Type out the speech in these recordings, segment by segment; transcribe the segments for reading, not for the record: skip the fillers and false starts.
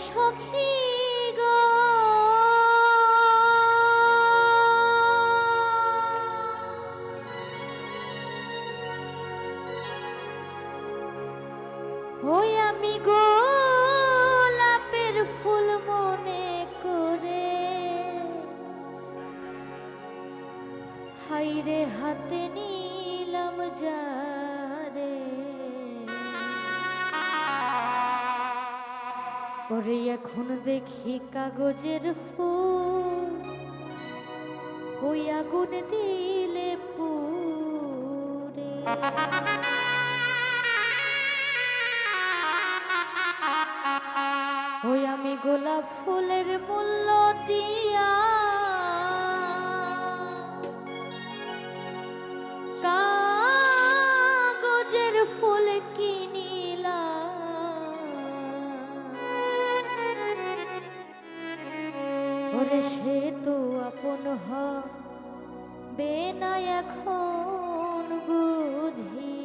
সখী গো ওই আমি গোলাপের ফুল মনে করে হাইরে হাতে নিলাম যারে ওরে এখন দেখি কাগজের ফুল ওই আগুন দিলে পুড়ে ওই আমি গোলাপ ফুলের মূল্য দিয়া কাগজের ফুল কিনিলাম ওরে সে তো আপন হবে না এখন বুঝিলাম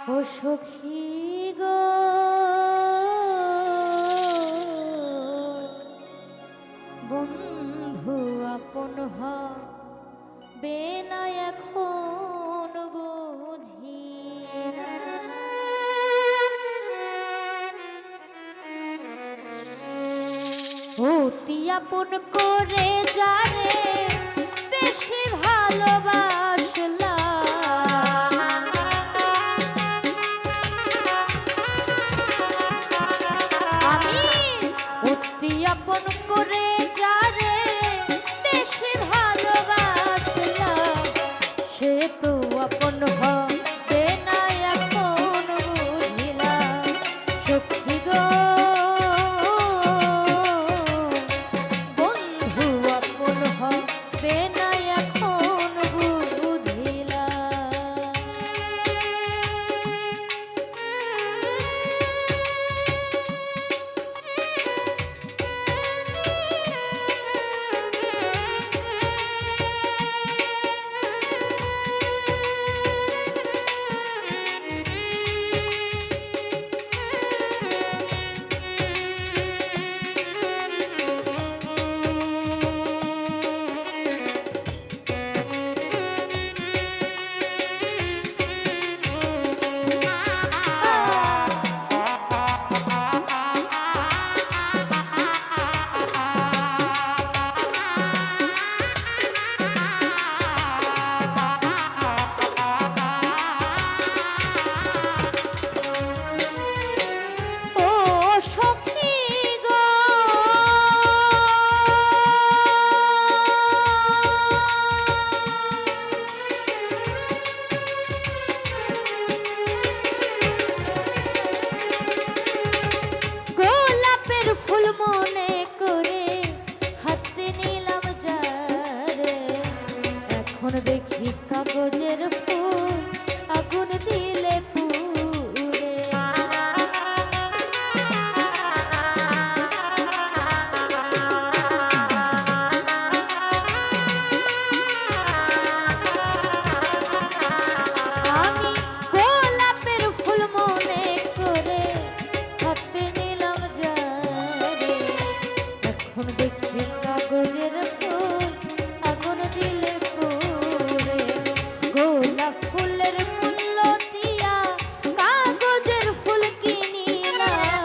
ও সখী গো বন্ধু আপন হবে না এখন বুঝিলাম অতি আপন করে যারে বেশি ভালোবাসলাম আমি অতি আপন করে যারে বেশি ভালোবাসলাম সে তো আপন হবে না এখন বুঝিলাম সখী গো দেখি কাগজের ফুল আগুন দিলে পুড়ে আমি গোলাপের ফুল মনে করে হাতে নিলাম যারে এখন দেখি কাগজের ফুল আগুন দিলে গোলাপ ফুলের মূল্য দিয়া কাগজের ফুল কিনিলাম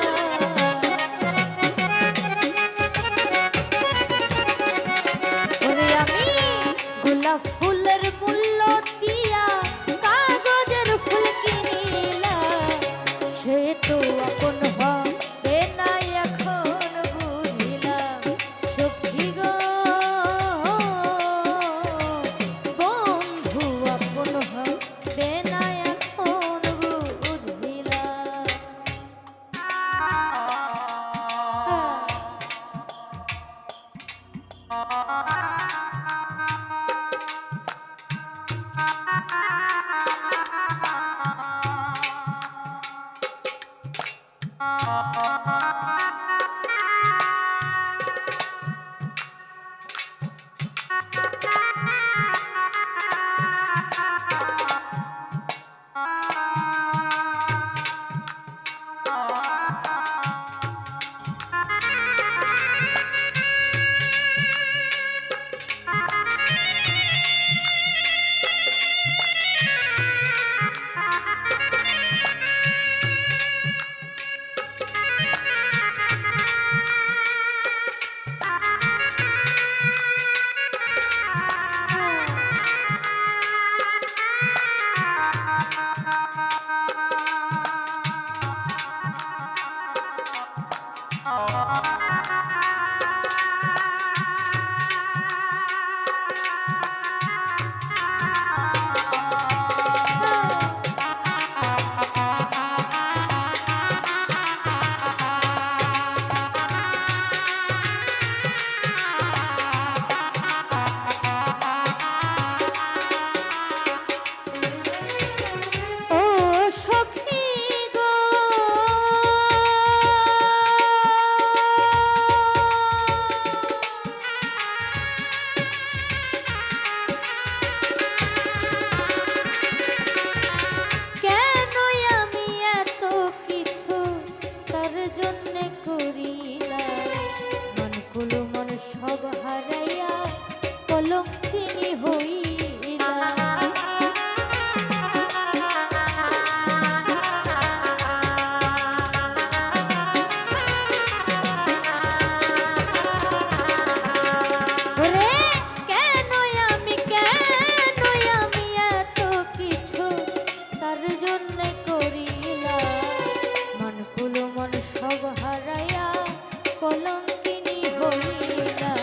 ওরে আমি গোলাপ ফুলের মূল্য দিয়া কাগজের ফুল কিনিলাম সে তো আপন হবে না এখন বুঝিলাম সখী গো সব হারাইয়া কলঙ্কিনী হইলাম। ওরে কেনই আমি এত কিছু তার জন্য করিলাম, মন কুলো মন সব হারাইয়া কলঙ্কিনী হইলাম।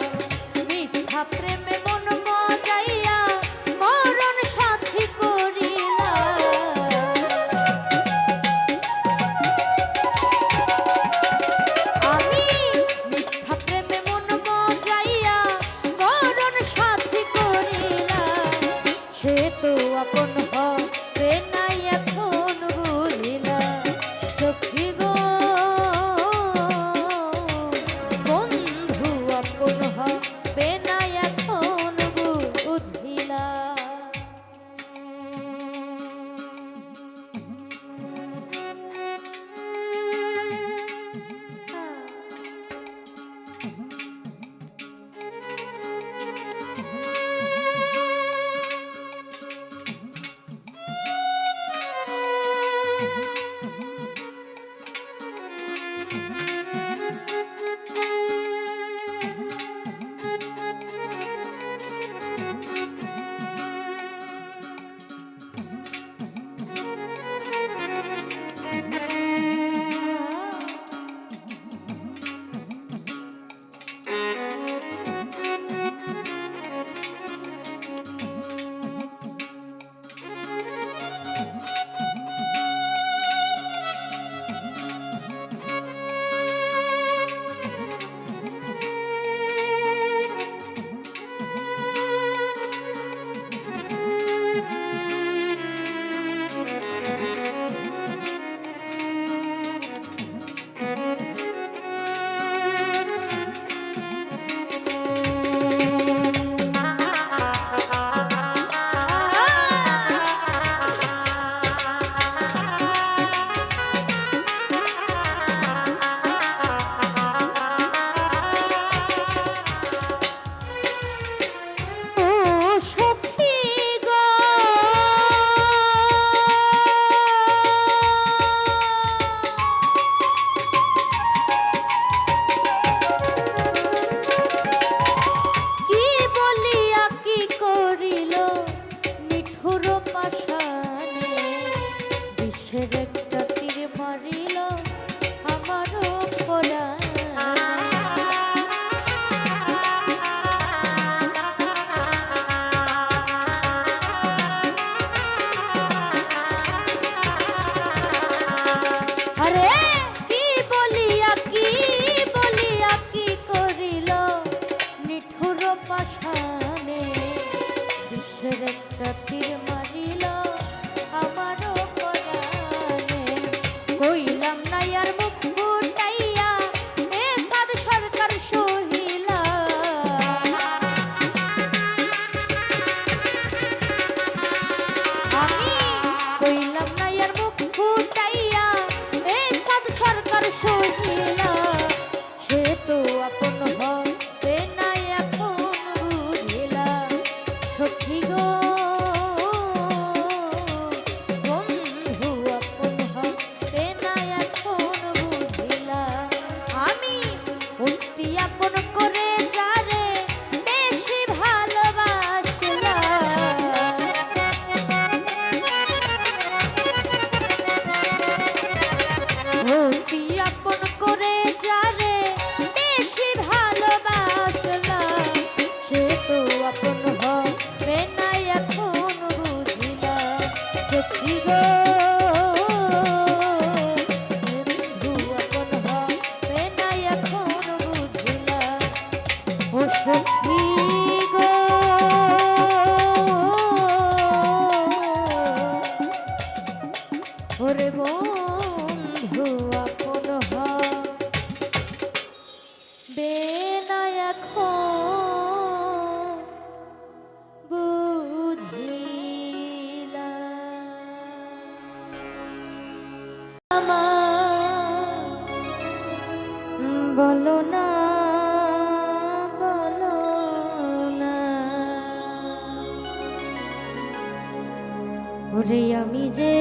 ওরে আমি যে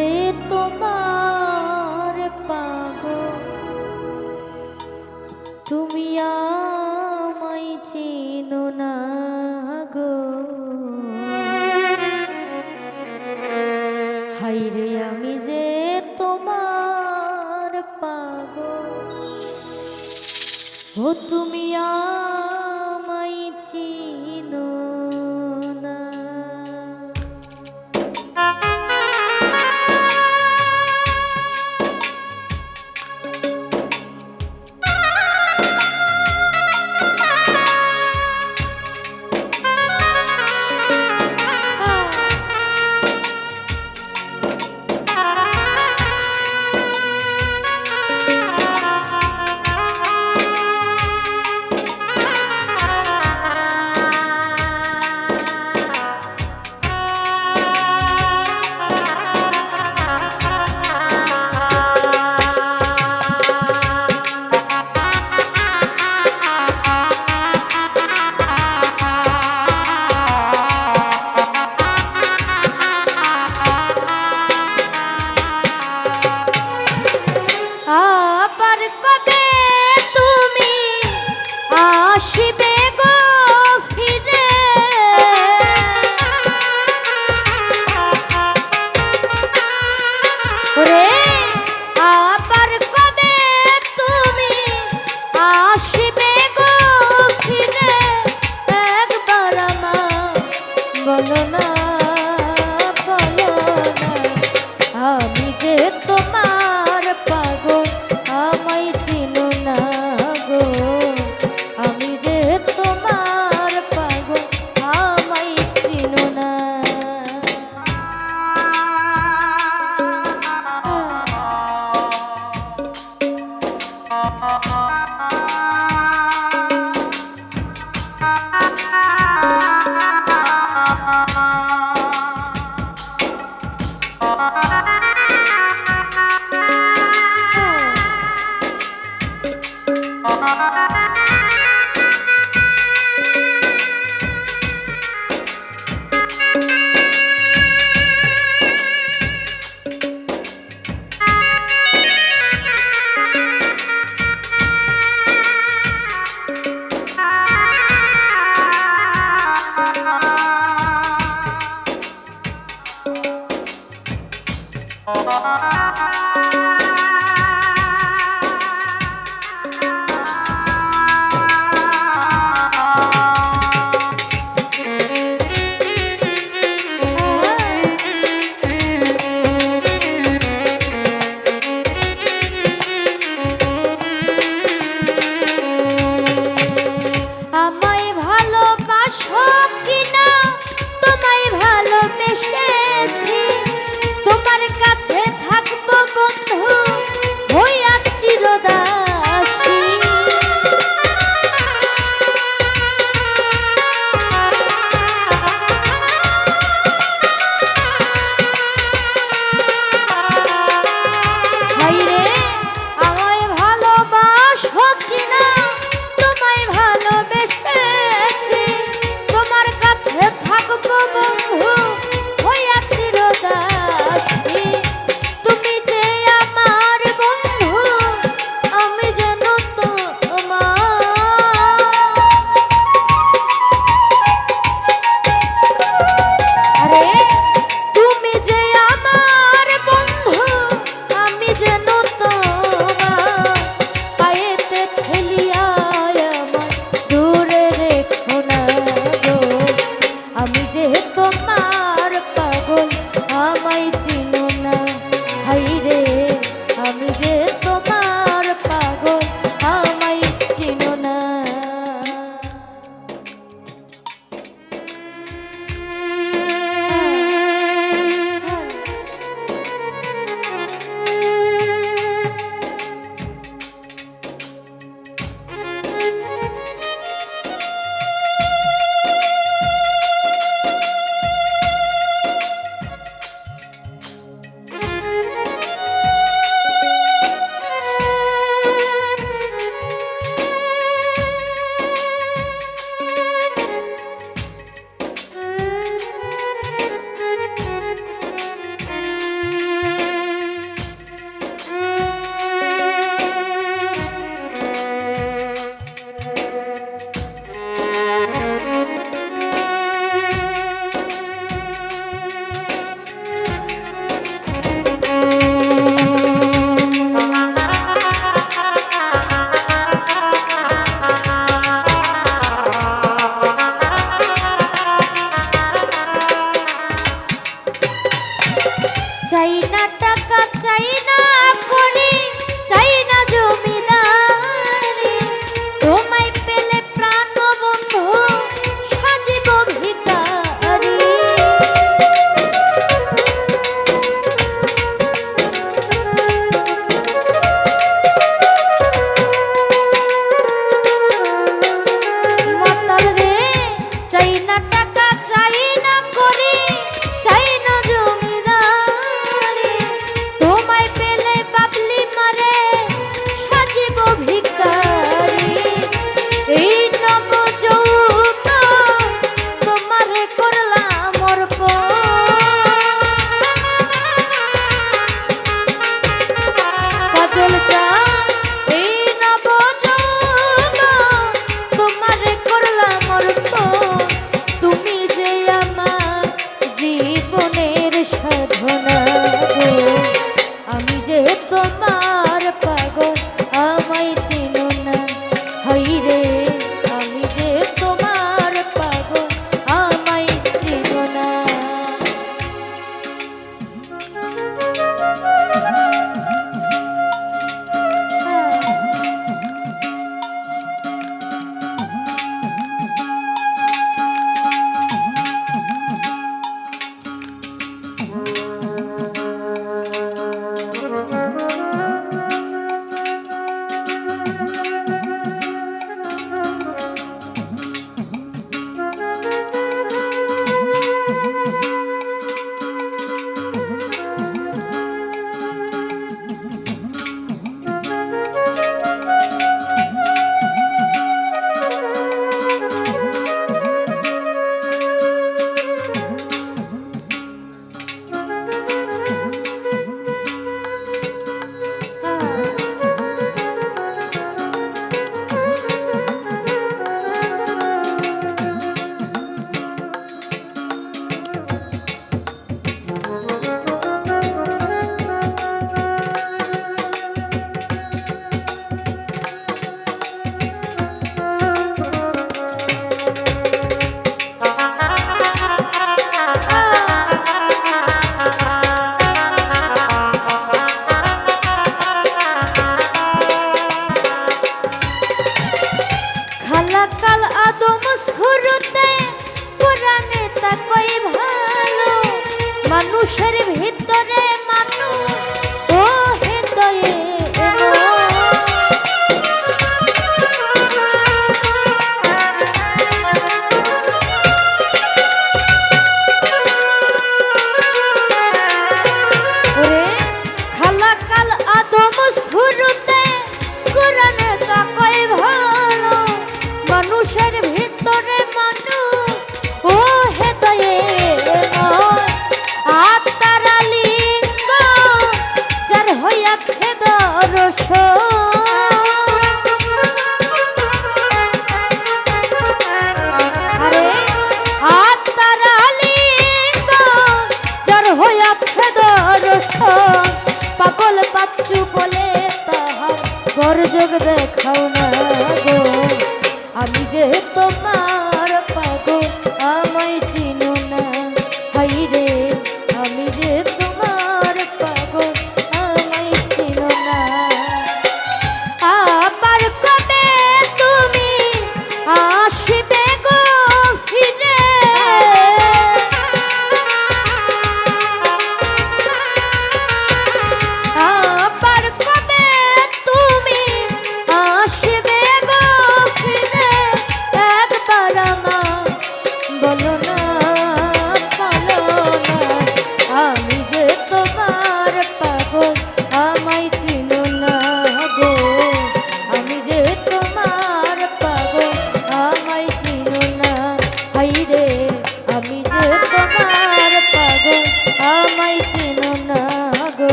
তোমার পাগল, তুমি আমায় চিনো না গো। হাইরে আমি যে তোমার পাগল, ও তুমি আমায় চিনো না। আবার কবে তুমি আসিবে গো ফিরে, ওরে আবার কবে তুমি আসিবে গো ফিরে, একবার আমার বলো না, বলো না। আমি যে তোমার পাগল, আমায় চিনো না গো। আমি যে তোমার পাগল, আমায় চিনো না। আমায় ভালোবাসো কিনা, তোমায় ভালোবেসেছি, তোমার কাছে থাকবো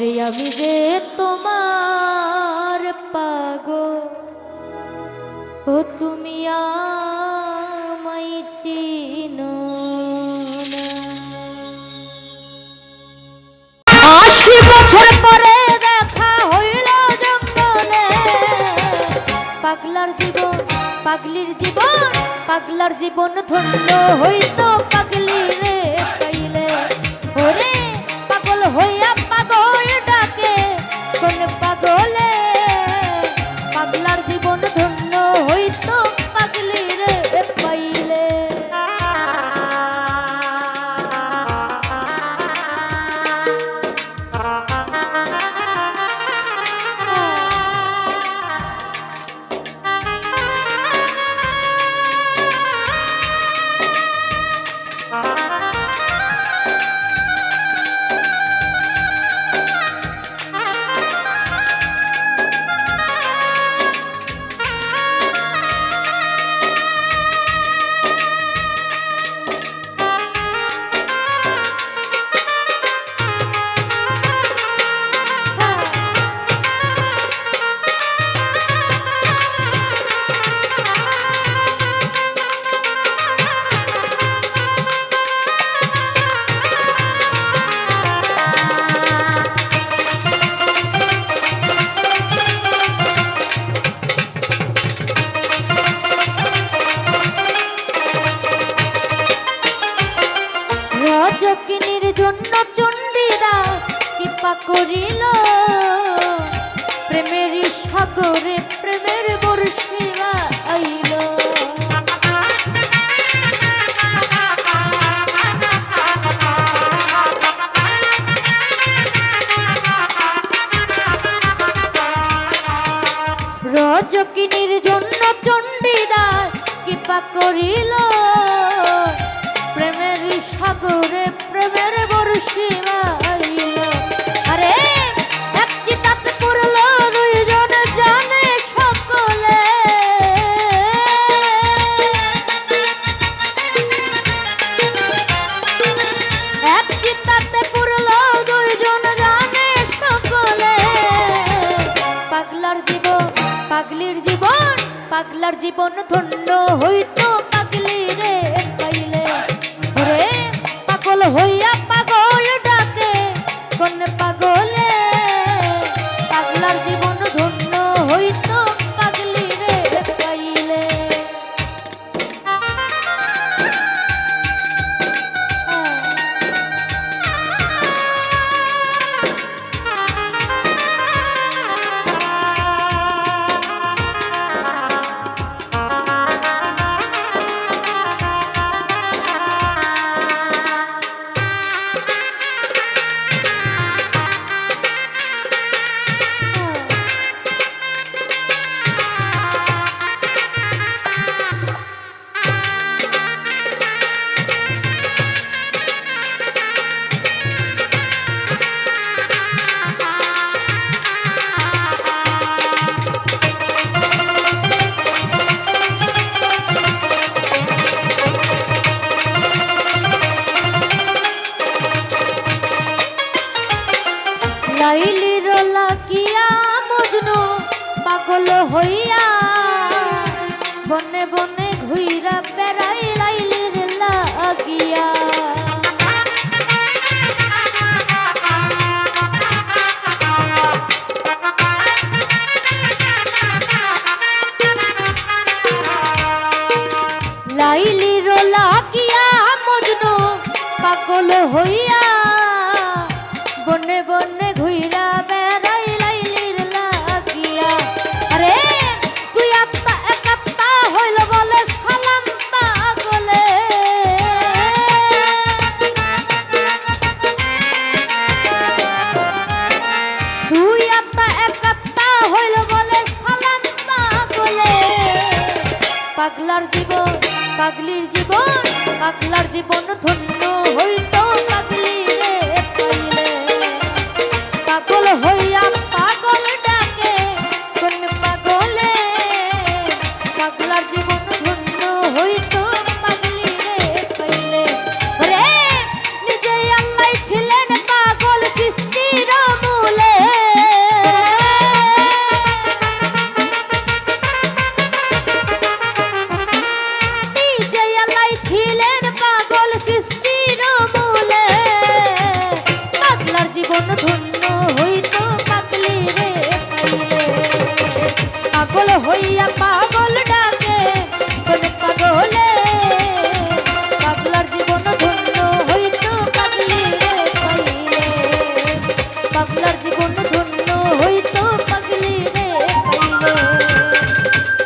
ওরে আমি যে তোমার পাগল, ও তুমি আমায় চিনো না। ৮০ বছর পরে দেখা হইল জঙ্গলে, পাগলার জীবন পাগলির জীবন, পাগলার জীবন ধন্য হইতো পাগলি রে পাইলে। ওরে পাগল হইয়া পাগল ডাকে কোন পাগলে, পাগলার জীবন ধন্য হইতো পাগলি রে পাইলে। রাজকিনীর জন্য চণ্ডীদা কৃপা করিল, প্রেমের সাগরে প্রেমের বর্ষি আইল। রাজকিনীর জন্য চণ্ডীদা কৃপা করিল, প্রেমের সাগরে প্রেমের বর্ষি আইল। আরে এক চিতাতে পড়ল দুইজন জানে সকলে, এক চিতাতে পড়ল দুইজন জানে সকলে। পাগলার জীবন পাগলির জীবন, পাগলার জীবন ধন্য হইতো পাগলি রে পাইলে। ওরে পাগল হইয়া পাগল ডাকে কোন পাগলে, পাগলার জীবন ধন্য হইতো পাগলি রে পাইলে। লাইলির লাকিয়া মজনু পাগল হইয়া বনে বনে ঘুইরা বেড়াই লাইলির লাগিয়া। লাইলির লাগিয়া মজনু পাগল হইয়া বনে বনে ঘুইরা বেড়াই লাইলির লাগিয়া। আরে তুই আত্মা এক আত্মা হইল বলে সালাম পাগলে, তুই আত্মা এক আত্মা হইল বলে সালাম পাগলে। পাগলার জীবন পাগলির জীবন, পাগলার জীবন ধন্য হইতো পাগলি রে পাইলে। পাগল হইয়া পাগল ডাকে কোন পাগলে, পাগলার জীবন ধন্য হইতো পাগলি রে পাইলে। ওরে নিজে আল্লাহ ছিলেন পাগল সৃষ্টির মূল, জীবন ধন্য হইতো পাগলি রে পাইলে। পাগল হইয়া পাগল ডাকে কোন পাগলে, পাগলার জীবন ধন্য হইতো পাগলি রে পাইলে। পাগলার জীবন ধন্য হইতো পাগলি রে পাইলে।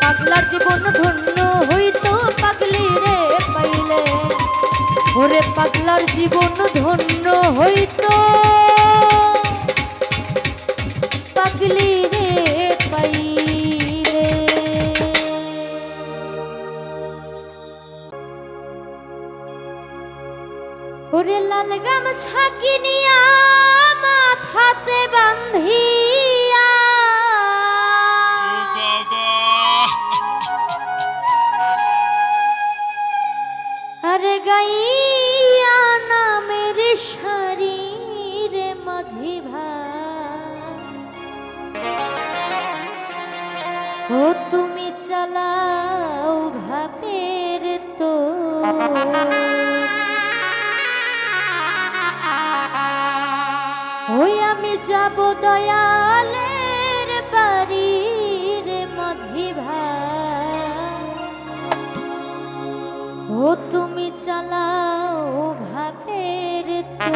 পাগলার জীবন ধন্য হইতো পাগলি রে পাইলে। ওরে পাগলার জীবন ধন্য হইতো পাগলি রে পাইলে। ওরে লাল গামছা কিনিয়া মাথাতে বান্ধিয়া, আরে গাইয়া নামের শরীর মাঝি ভাই, ও তুমি চালাও ভাবের তো, ওই আমি যাব দয়ালের বাড়ির মাঝি ভাই, ও তুমি চালাও ভাবের তো।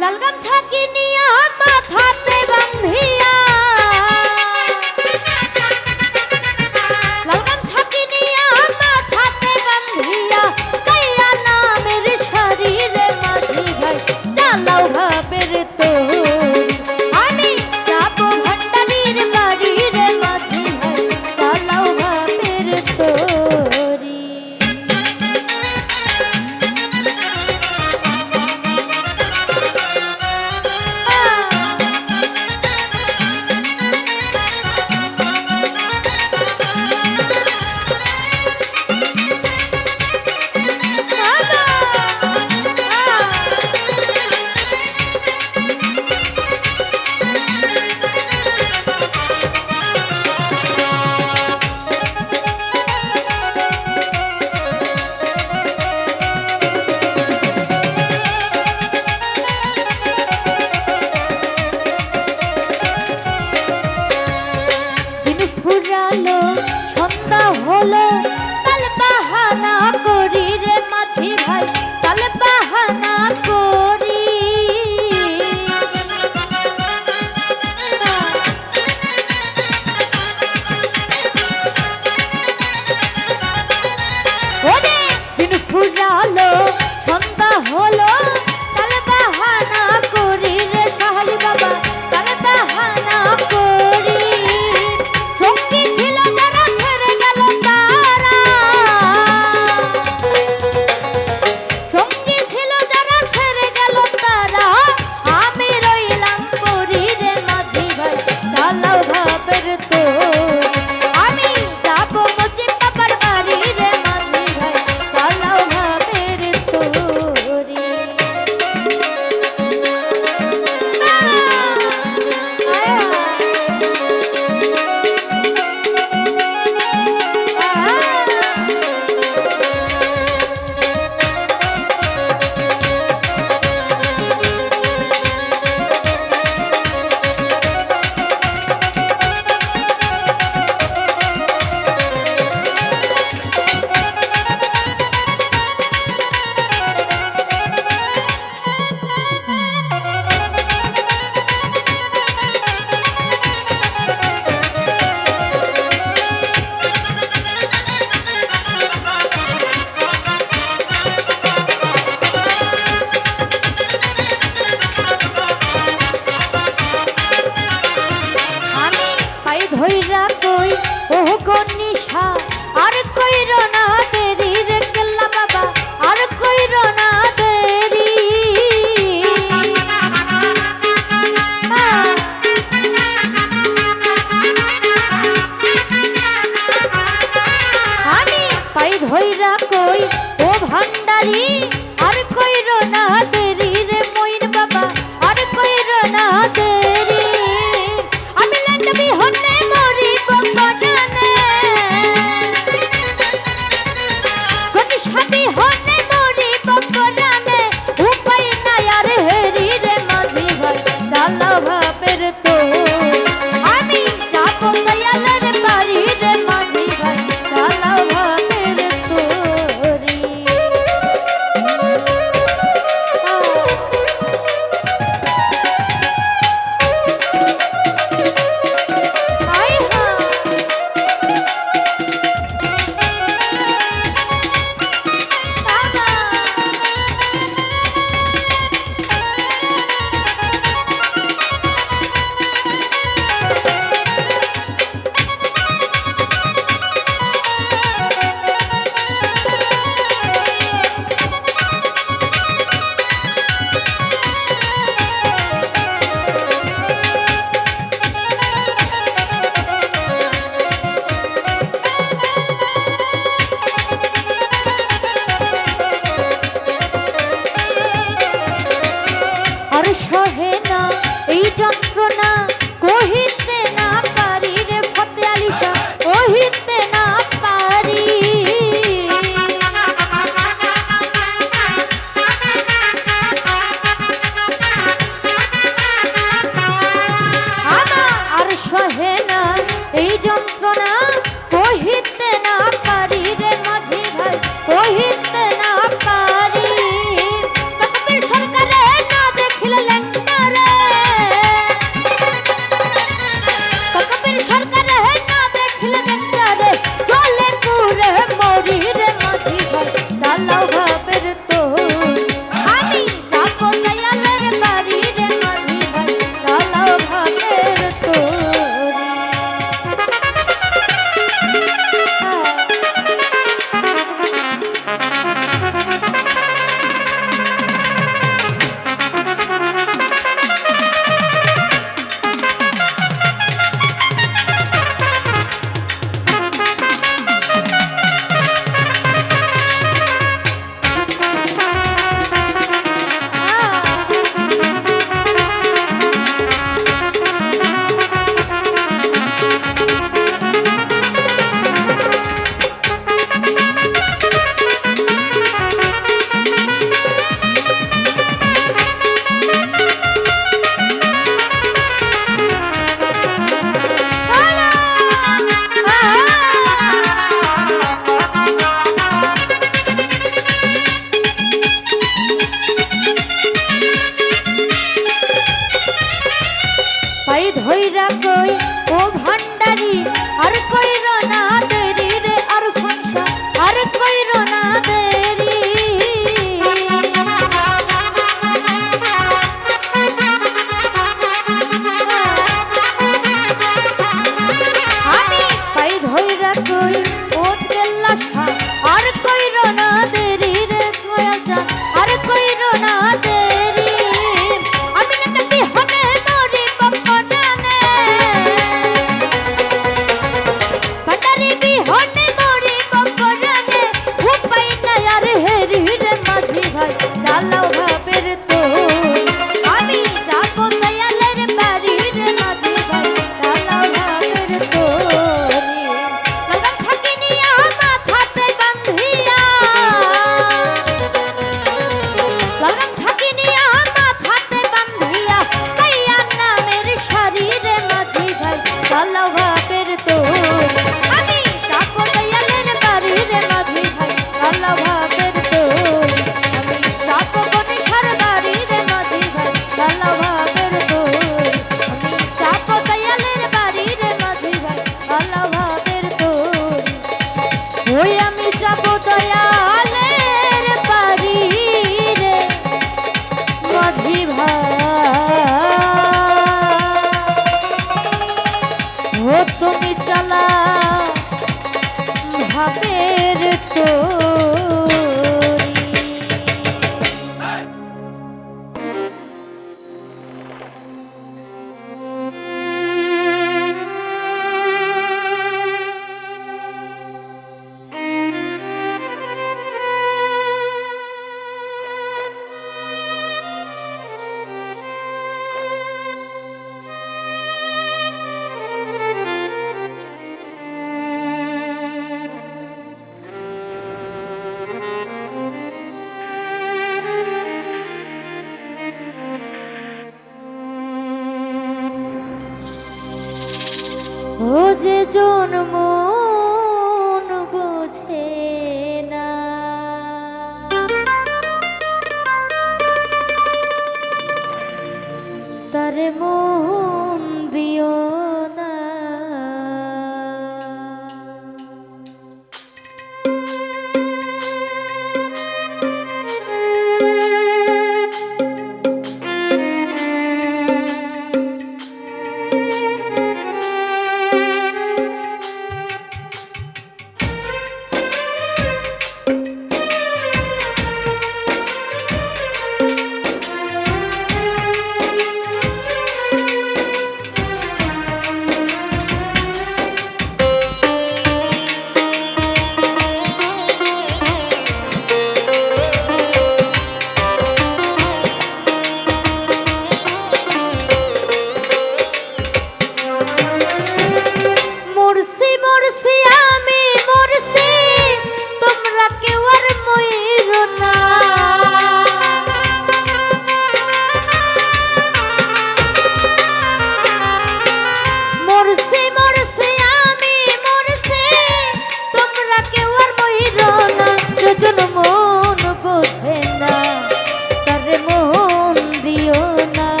লাল গামছা কিনিয়া মাথাতে বান্ধিয়া, লাল গামছা কিনিয়া মাথাতে বান্ধিয়া, গাইয়া নামের শরীরে মাঝি ভাই চালাও ভাবের তো। আমি যাব ভান্ডারির বাড়ির মাঝি ভাই চালাও ভাবের তোরি। ফুরালো সন্ধ্যা হলো, কাল বাহানা করি রে মাঝি ভাই, কাল বাহানা করি। ওরে দিন ফুরালো সন্ধ্যা হলো, কাল বাহানা করি রে সাহালি বাবা, কাল বাহানা করি। সঙ্গী ছিল যারা ছেড়ে গেল তারা, সঙ্গী ও যে জন্ম বোঝে না, তারে মন দিও না।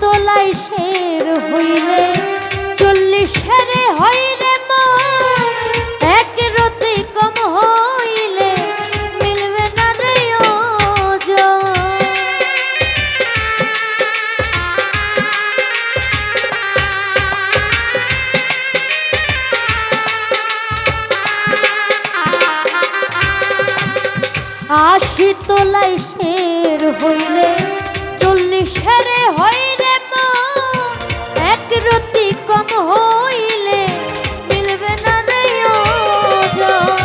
তোলাই শের হইলে 40 হইরে মন, এক রতি কম হইলে মিলবে না রে ওজন। আশি তোলাই শের হইলে 40 হইরে মন, এক রতি কম হইলে মিলবে না রে ওজন।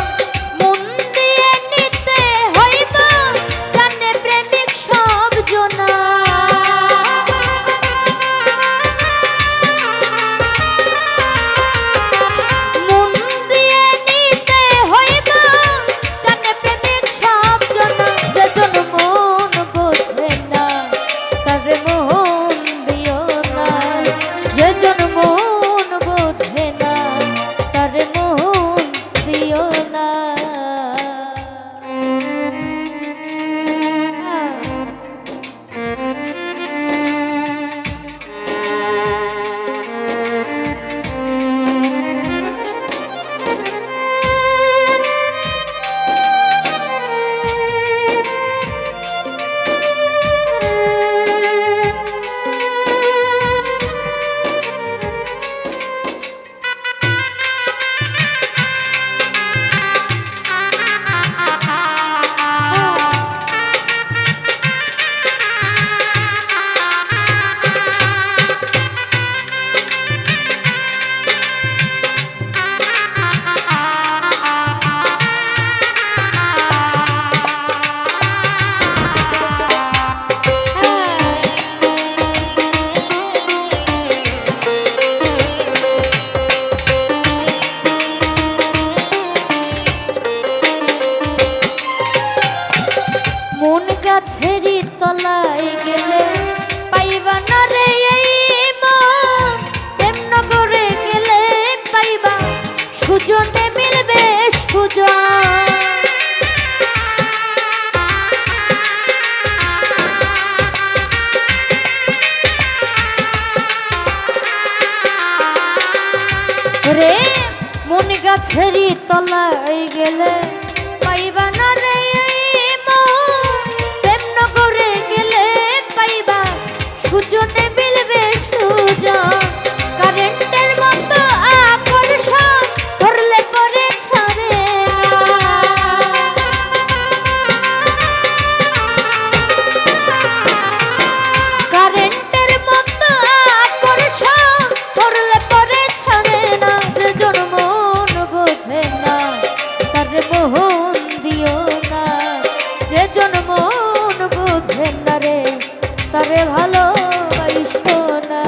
মন দিয়ে নিতে হইব জানে প্রেমিক সব জনা, মন দিয়ে নিতে হইব জানে প্রেমিক সব জনা। যে জন্ম তলায় গেলে পাইবা না রে এই মন, প্রেম নগরে গেলে পাইবা সুজনে মিলবে সুজন। কারেন্টের মতো আকর্ষণ ধরলে পরে ছাড়ে না। কারেন্টের মতো আকর্ষণ ধরলে পরে ছাড়ে না। যে জনমন বোঝে না তারে মোহন দিও না। যে জনমন বোঝে না রে তারে ভালোবাসো না।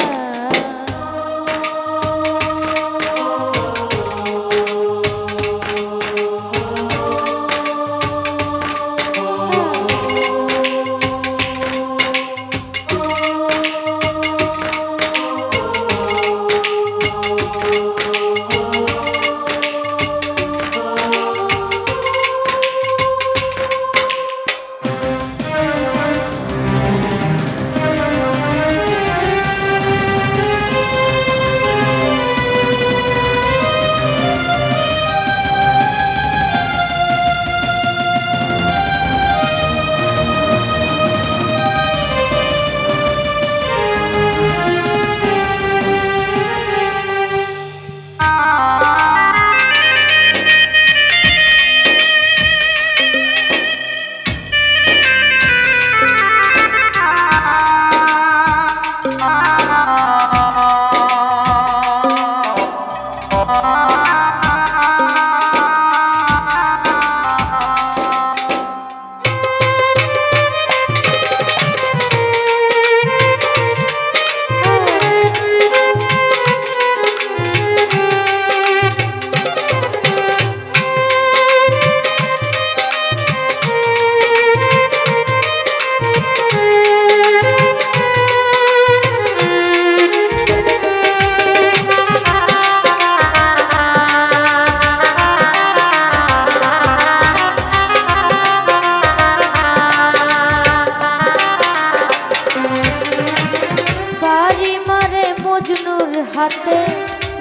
মজনুর হাতে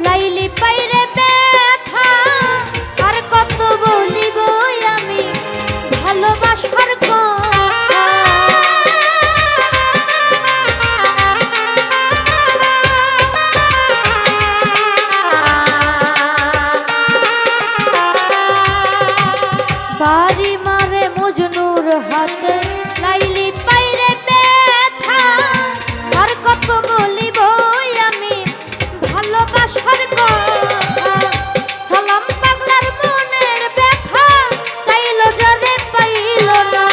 লাইলি পাইরে ব্যথা। আর কত বলিব আমি ভালোবাসার কথা। বাড়ি মারে মজনুর হাতে লাইলি পাইরে ব্যথা। আর কত বলিব ভালোবাসার কথা। সালাম পাগলার মনের ব্যথা চাইলো যারে পাইল না।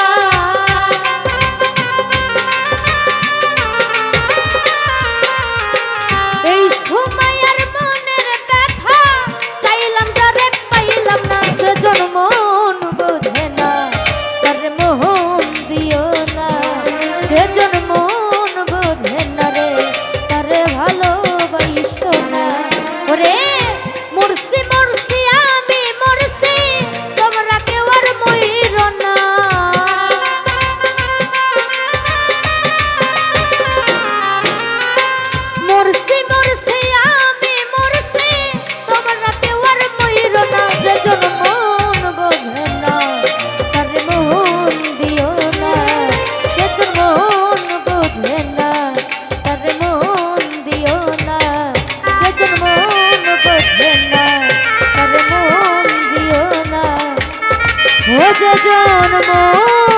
এই সুমাইয়ার মনের ব্যথা চাইলাম যারে পাইলাম না। যে জনমন বোঝে না তারে মোহন দিও না। যে জনমন বোঝে না রে তারে ভালোবাসো না। ওরে মরছি মরছি আমি মরছি তোমরা কেউ আর মইর না। মরছি মরছি আমি মরছি তোমরা কেউ আর মইর না। যে জনমন বোঝে না তারে মোহন দিও না। যে জনমন বোঝে না তারে মোহন দিও না। যে জনমন বোঝে না তারে মোহন দিও না। ও যে জনমন